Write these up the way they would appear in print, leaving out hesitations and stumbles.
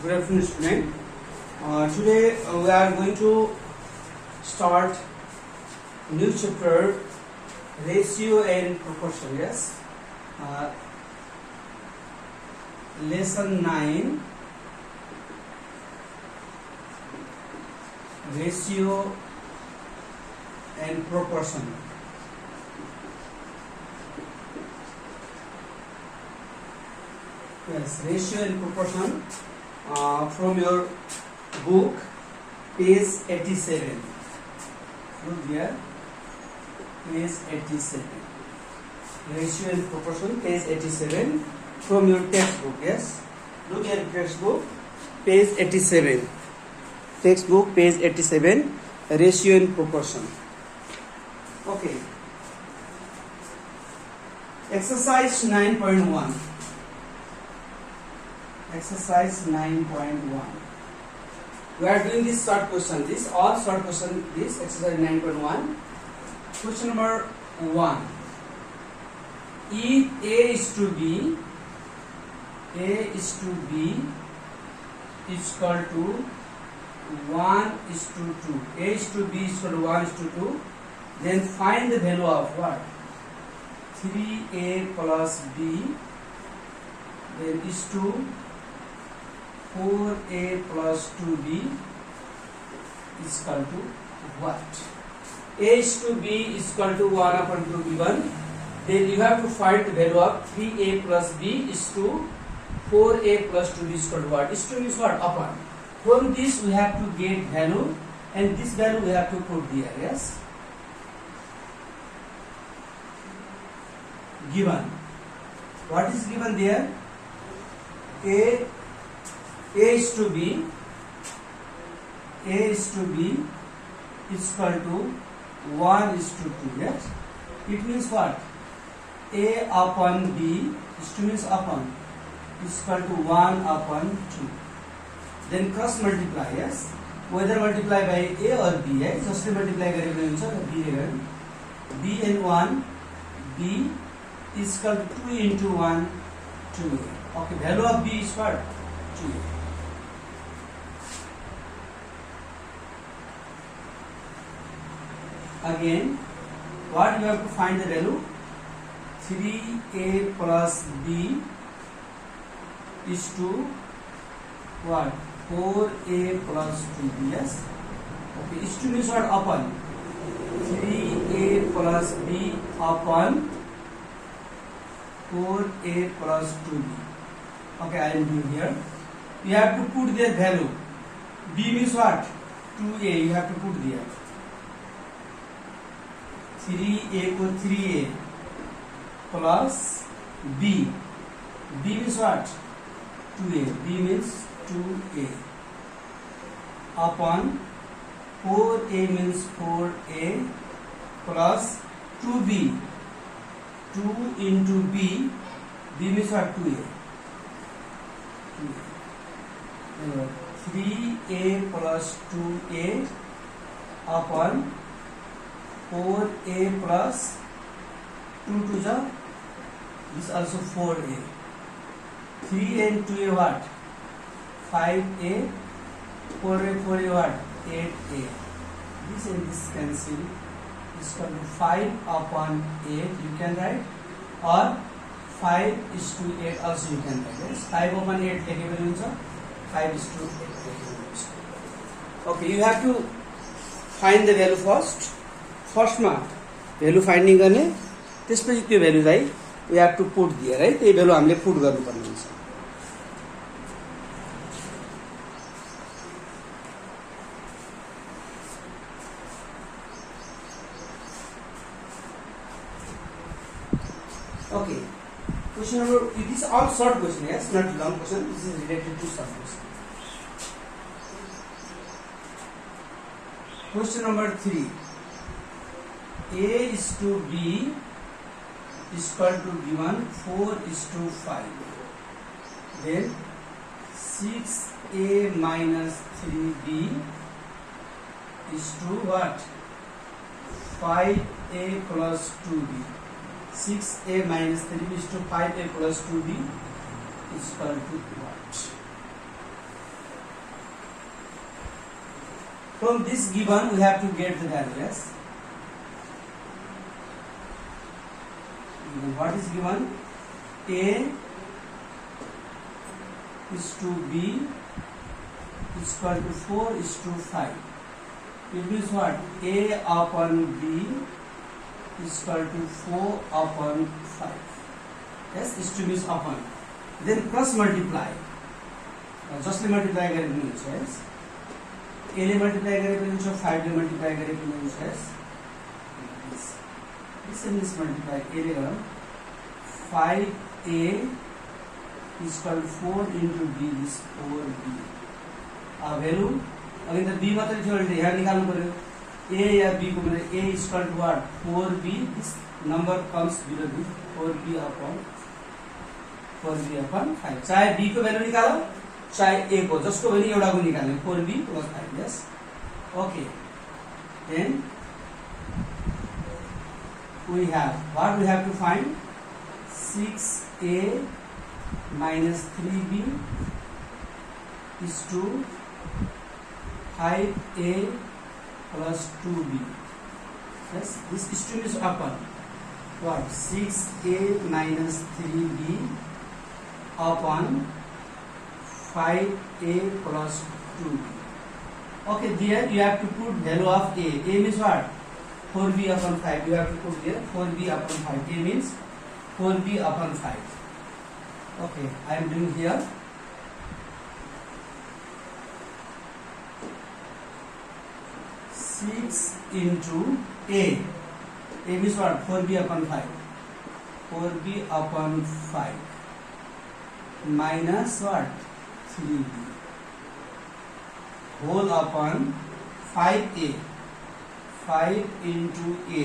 Good afternoon, student. Today we are going to start new chapter, ratio and proportion. Yes, lesson 9, ratio and proportion. Yes, ratio and proportion from your book, page 87. Look here, page 87. Ratio and proportion, page 87 from your textbook. Yes, look at textbook, page 87. Textbook, page 87. Ratio and proportion. Okay. Exercise 9.1. Exercise 9.1. We are doing this short question. This all short question. This exercise 9.1. Question number 1. If A is to B, A is to B is equal to 1 is to 2. A is to B is equal to 1 is to 2. Then find the value of what? 3A plus B. Then is to 4A plus 2B is equal to what? A is to B is equal to 1 upon 2 given. Then you have to find the value of 3A plus B is to 4A plus 2B is equal to what? Is to means what? Upon. From this we have to get value, and this value we have to put there. Yes. Given. What is given there? A is to B, A is to B is equal to 1 is to 2. Yes. It means what? A upon B is to means upon is equal to 1 upon 2. Then cross multiply. Yes. Whether multiply by A or B. Yes. Just multiply B and 1. B is equal to 2 into 1 2A. Okay. Value of B is what? 2A. Again, what you have to find the value? 3A plus B is to what? 4A plus 2B. Yes. Okay. Is to means what? Upon 3A plus B upon 4A plus 2B. Okay, I am doing here. You have to put their value. B means what? 2A. You have to put there. 3A को 3A plus B. B means what? 2A. B means 2A upon 4A means 4A plus 2B. 2 into B. B means what? 2A. 3A plus 2A upon 4A plus 2 to the, this also 4A. 3 and 2A what? 5A. 4A what? 8A. This and this cancel is equal to 5 upon 8 you can write, or 5 is to 8 also you can write. Yes? 5 upon 8 लेखेको हुन्छ 5 is to 8 लेखेको हुन्छ. Okay, you have to find the value first. फर्स्टमा value finding गर्ने, त्यसपछि त्यो भ्यालुलाई we have to put दिएर है, त्यही भ्यालु हामीले पुट गर्नुपर्ने हुन्छ. Okay, question number, this all short question. Yes, not long question. This is related to short question. Question number 3. A is to B is equal to given 4 is to 5. Then 6A minus 3B is to what? 5A plus 2B. 6a minus 3b is to 5a plus 2b is equal to what? From this given, we have to get the value. Yes. What is given? A is to B is equal to 4 is to 5. It means what? A upon B is equal to 4 upon 5. Yes, is to means upon. Then cross multiply. Just multiply गरेको हुन्छ. Yes. A ले multiply गरेको हुन्छ, 5 ले multiply गरेको हुन्छ. Yes. This is multiply A ले गरौँ. 5A is equal to 4 into B is 4B. Value again the B मात्र थियो अहिले यहाँ निकाल्नु पर्यो. A या B को मतलब A is equal to what? 4B. This number comes below B. 4B upon 5. चाहे B को value निकालो, चाहे A को, जसको पनि एउटा को निकाल्ने 4B plus 5. Yes. Okay. Then we have what we have to find? 6A minus 3B is to 5A plus 2B. Yes, this is to is upon what? 6A minus 3B upon 5A plus 2B. Okay, there you have to put value of A. A means what? 4B upon 5. You have to put here 4B upon 5. A means 4B upon 5. Okay, I am doing here. Six into A. A means what? 4B upon 5. 4B upon 5 minus what? 3B whole upon 5A. 5 into A.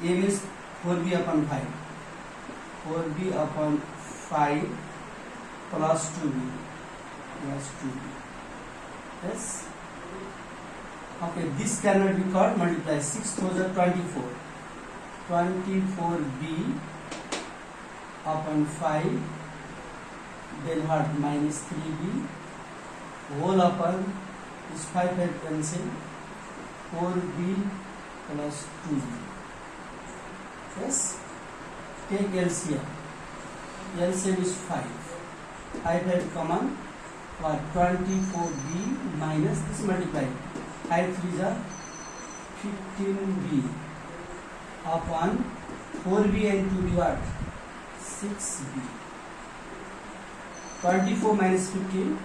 A means 4B upon 5. 4B upon 5 plus 2B plus 2B. Yes. Okay, this cannot be called multiply. 6 those are 24. 24B upon 5 then what? Minus 3B whole upon is 5 cancel 4B plus 2B. Yes. Take LCM. LCM is 5. 5 had common what? 24B minus this multiply. 5 3s are 15B upon 4B and 2B what? 6B. 24 minus 15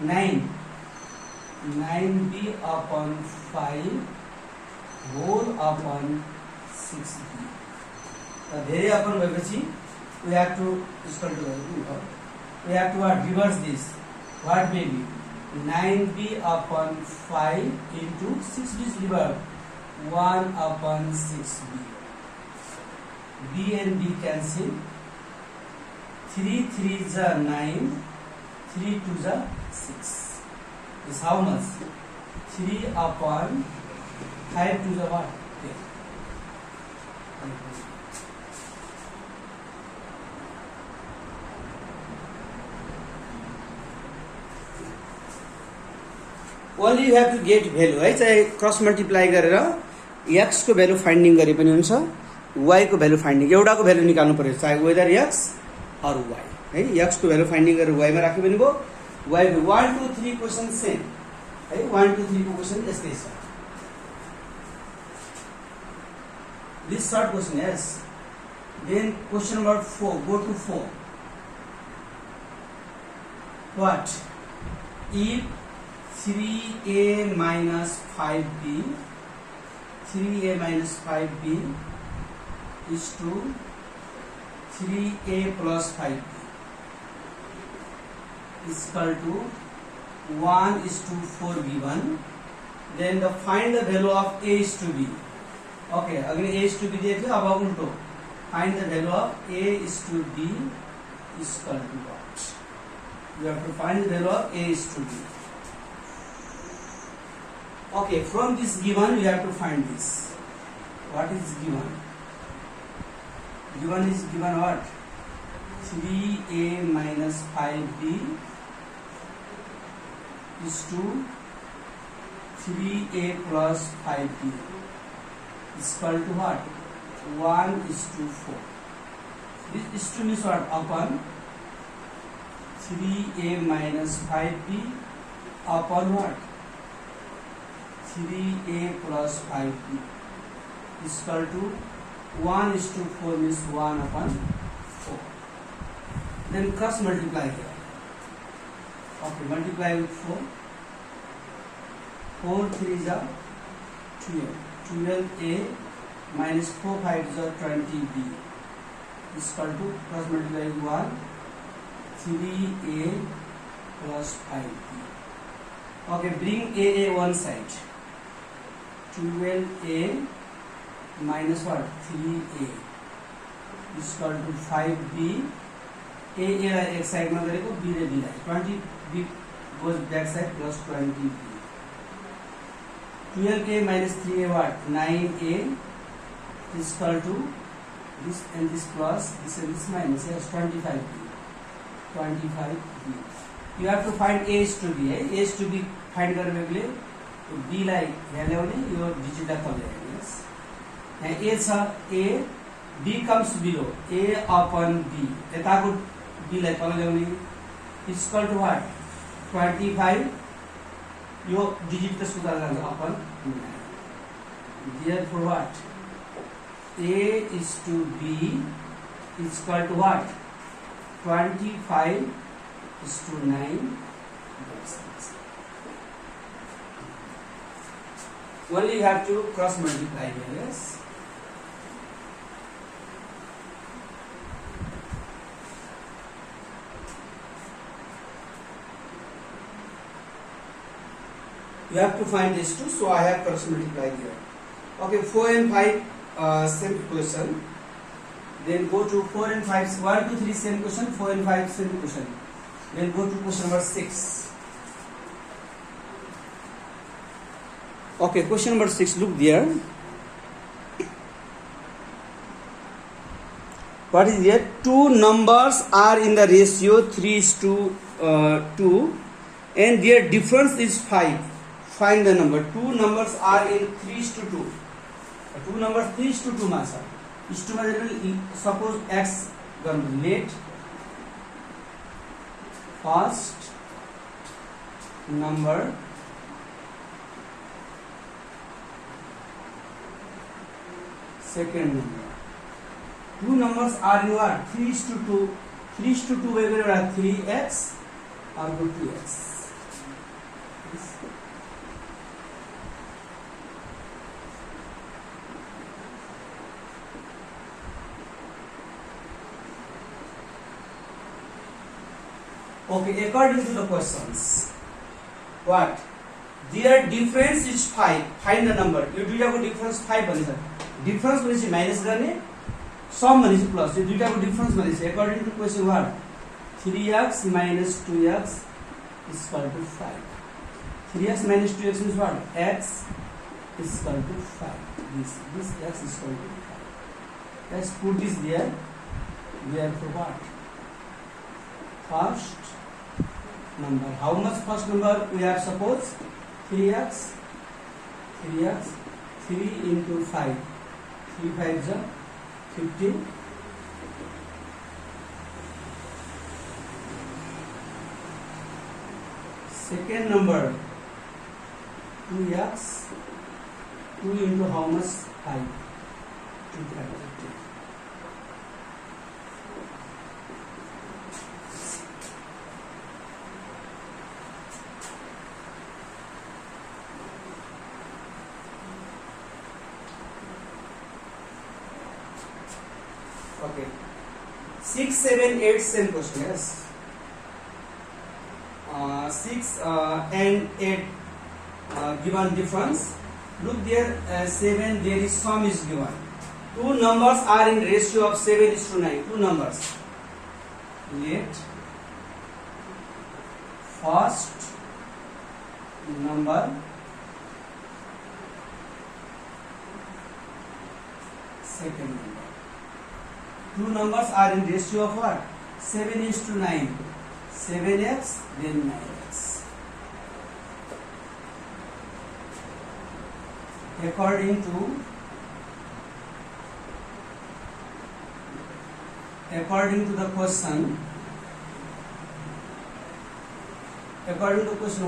9. 9B upon 5 whole upon 6B. धेरै अपन भएपछि we have to reverse this. What may be? 9B upon 5 into 6B is reversed. 1 upon 6B. B and B cancel. 3 3s are 9. 3 2s are 6. Is how much? 3 upon 5 2s are what? 10. Only you have to get value है. चाहे cross multiply गरेर x को value finding गरे पनि हुन्छ, y को value finding एउटाको value निकाल्नु पर्यो, चाहे वेदर x और y है. x को भ्यालु फाइन्डिङ गरेर y मा राख्यो भने भयो. y 1 2 3 क्वेशन सेम है. 1 2 3 को क्वेशन यस्तै छ. This short question. Yes. Then question number 4. Go to 4. What? If 3A minus 5B 3A minus 5B is to 3A plus 5B is equal to 1 is to 4B1, then the find the value of A is to B. Okay, again A is to B दिए थे, अब उल्टो find the value of A is to B is equal to what? You have to find the value of A is to B. Okay, from this given you have to find this. What is given? Given is given what? 3A minus 5B is to 3a plus 5b is equal to what? 1:4. This is to means what? Upon 3a minus 5b upon what? 3a plus 5b is equal to 1:4 means 1 upon 4. Then cross multiply here. Okay, multiply with 4. 4 3s are 12. 12a minus 4 5s are 20b is equal to cross multiply with 1. 3a plus 5b. Okay, bring a one side. 12a minus what? 3a is equal to 5b. a एक side में करेगा, b रे b lie 20b goes back side plus 20b. 12a minus 3a what? 9a is equal to this and this plus this and this minus. Yes, 25b. 25b. You have to find a is to b. A is to b find करने के लिए तो b लाई value ने your digit का ले yes. And a सा a b comes below a upon b. ऐता को b लाई column ले is equal to what? 25. Yo digit का सुधार करना upon 9. Therefore what? A is to b is equal to what? 25 is to 9. Only you have to cross multiply here, yes. You have to find these two, so I have cross multiplied here. Okay, 4 and 5 same question. Then go to 4 and 5. 1, 2, 3 same question. 4 and 5 same question. Then go to question number 6. Okay, question number 6. Look there. What is here? Two numbers are in the ratio 3:2, and their difference is 5. Find the number. Two numbers are in 3:2. Two numbers 3:2 masa. Is to suppose x let first number second number. Two numbers are in what? 3:2. 3:2 where 3x or 2x. Okay, according to the questions, what? Their difference is 5. Find the number. Yo दुईटाको difference 5 भन्छ. Difference भनेपछि minus गर्ने, सम भनेपछि plus. यो दुईटाको difference भनेपछि according to question what? 3x minus 2x is equal to 5. 3x minus 2x means what? X is equal to 5. This x is equal to 5. Let's put this there. Therefore what? First number. How much first number we have? Suppose 3x 3 into 5. 3 5 is 15. Second number 2x. 2 into how much? 5. 2 5 15. Okay. 6, 7, 8 same question. Yes. 6 and 8 given difference. Look there. 7 there is sum is given. Two numbers are in ratio of 7:9. Two numbers. Let first number second number. Two numbers are in ratio of what? 7:9. 7x then 9x. according to the question,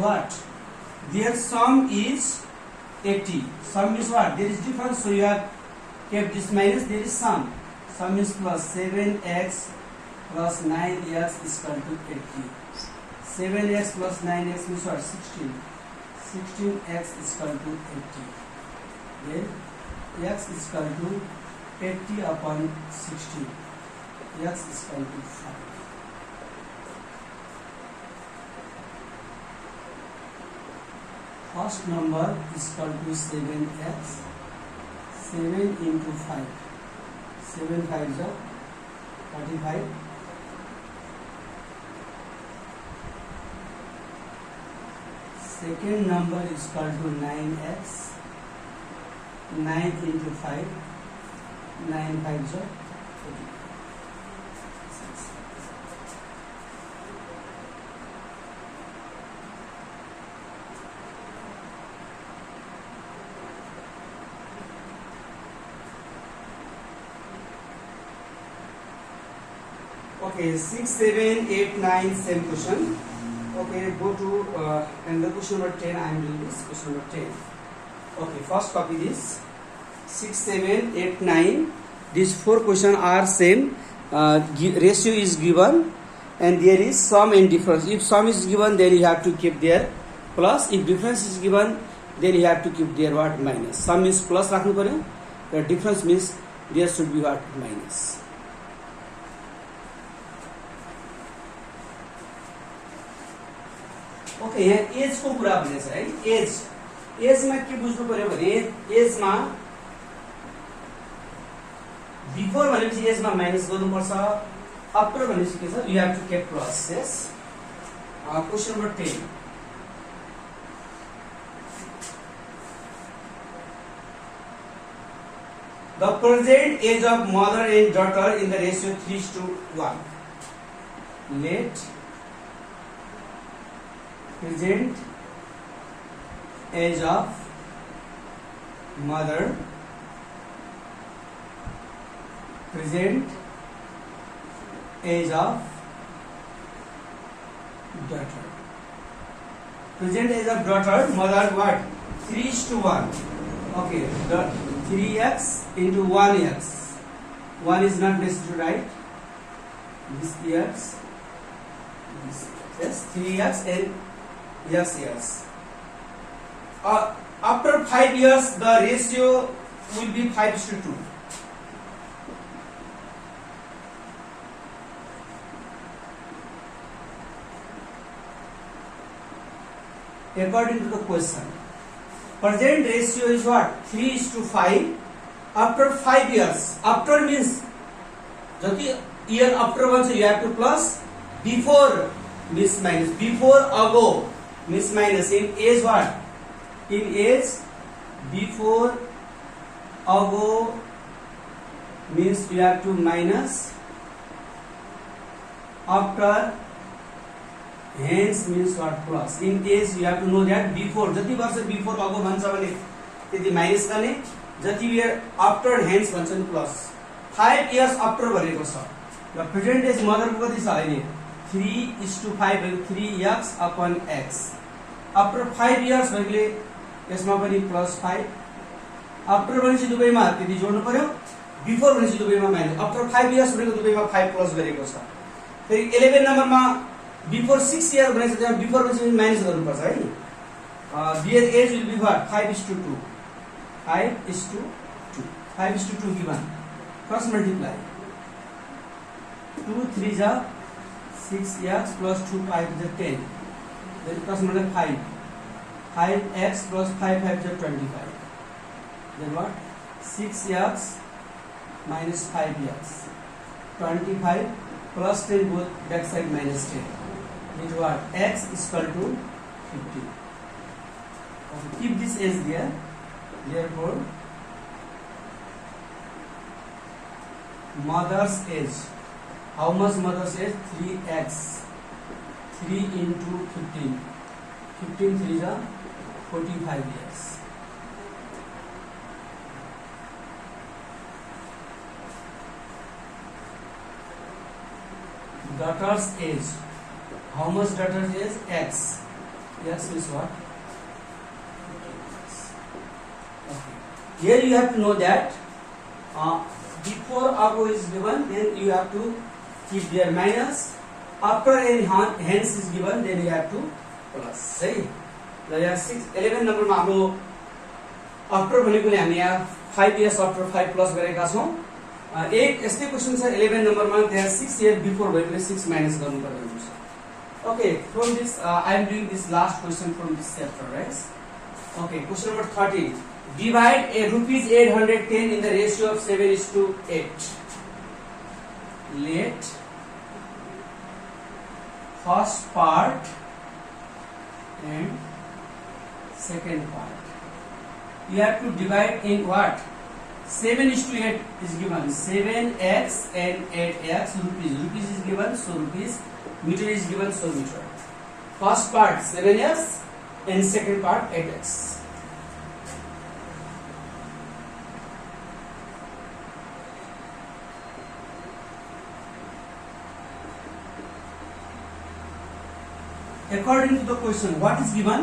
what? Their sum is 80. Sum is what? There is difference, so you have kept this minus, there is sum. Sum is plus 7x plus 9x is equal to 80. 7x plus 9x means what? 16. 16x is equal to 80. Then x is equal to 80 upon 16. X is equal to 5. First number is equal to 7x. 7 into 5. 7 5 is 45. Second number is equal to 9x. 9 into 5. 9 5 is 40. Okay, 6, 7, 8, 9, same question. Okay, go to and the question number 10. I am doing this question number 10. Okay, first copy this. 6, 7, 8, 9. These four questions are same. Ratio is given, and there is sum and difference. If sum is given, then you have to keep there plus. If difference is given, then you have to keep there what? Minus. Sum is plus राख्नु पर्यो. The difference means there should be what? Minus. Okay, यहाँ as को कुरा भनेछ है. As मा के बुझ्नु पर्यो भने एज मा बिफोर भनेपछि एज मा माइनस गर्नुपर्छ. आफ्टर भनेपछि के छ? You have to keep plus. Yes. Question number 10. The present age of mother and daughter in the ratio 3:1. Let present age of mother, present age of daughter. Present age of daughter, mother what? 3:1. Okay, the 3x into 1x. 1 is not necessary, right? This x, this yes, 3x and yes. After 5 years, the ratio will be 5:2. According to the question, present ratio is what? 3:5. After 5 years, after means jati year after one, so you have to plus. Before means minus. Before, ago means minus. In age what? In age, before, ago means you have to minus. After, hence means what? Plus. In age you have to know that before. जति वर्ष before ago भन्छ भने त्यति minus गर्ने. जति year after, hence भन्छन् plus. 5 years after भनेको छ. र प्रेजेन्ट एज मदर को कति छ अहिले? 3:5 3x upon x. After 5 years भएकोले यसमा पनि +5. आफ्टर भनेपछि दुवैमा त्यति जोड्नु पर्यो. बिफोर भनेपछि दुवैमा माइनस. आफ्टर 5 years भनेको दुवैमा 5 प्लस गरेको छ. फेरि 11 नम्बरमा बिफोर 6 years भनेपछि त्यहाँ बिफोर भनेपछि माइनस गर्नुपर्छ है. Their age will be what? 5:2. 5:2. 5:2 given. Cross multiply. 2 3 जा 6x plus 2 5 is 10. Then cross multiply 5. 5x plus 5 5 is 25. Then what? 6x minus 5x. 25 plus 10 both back side minus 10. It what? X is equal to 50. Okay, keep this as there. Therefore, mother's age. How much mother's age? 3x. 3 into 15. 15 3 is 45 years. daughter's age. How much daughter's age? X. X is what? Okay. Here you have to know that before above is given, then you have to keep there minus. After hence is given, then you have to plus. सही. र यहाँ 11 number मा हाम्रो after भनेकोले हामी यहाँ 5 years after 5 plus गरेका छौं. एक यस्तै क्वेशन छ 11 नम्बर मा त्यहाँ 6 year before भएकोले 6 माइनस गर्नु पर्ने हुन्छ. Okay, from this I am doing this last question from this chapter, right? Okay, question number 30. Divide a rupees 810 in the ratio of 7:8. Let first part and second part. You have to divide in what? 7:8 is given. 7x and 8x. Rupees is given, so rupees. Meter is given, so meter. First part 7x and second part 8x. According to the question, what is given?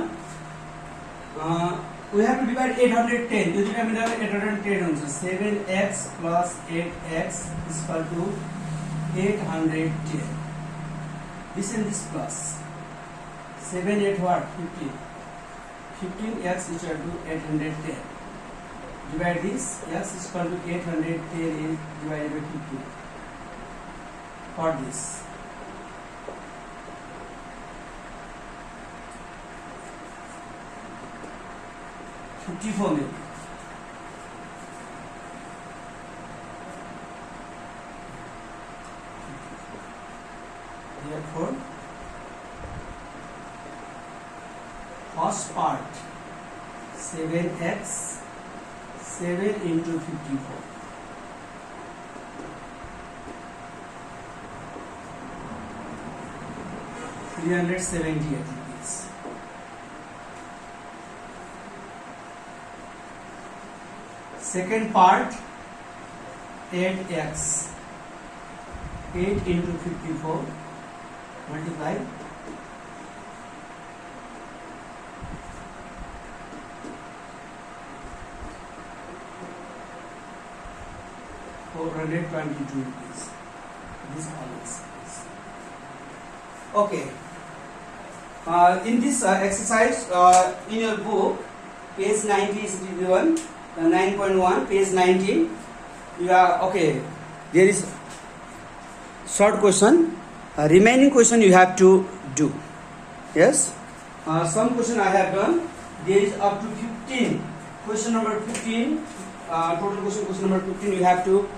We have to divide 810. यदि हामी डालेर 810 हुन्छ. 7x plus 8x is equal to 810. This and this plus 7 8 what? 15. 15x is equal to 810. Divide this. X is equal to 810 is divided by 15. For this. $54 million. Therefore, first part 7x 7 into 54. $378. Second part 8x 8 into 54 multiply 422 rupees. This always is. Okay. In this exercise, in your book, page 90 is given. 9.1, page 19. Okay. There is short question. Remaining question you have to do. Yes. Some question I have done. There is up to 15. Question number 15. Total question number 15 you have to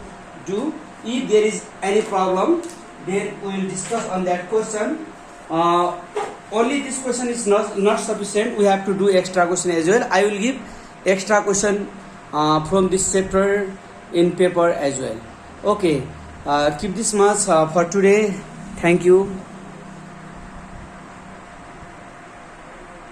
do. If there is any problem, then we will discuss on that question. Only this question is not sufficient. We have to do extra question as well. I will give extra question from this chapter in paper as well. Okay, keep this much for today. Thank you.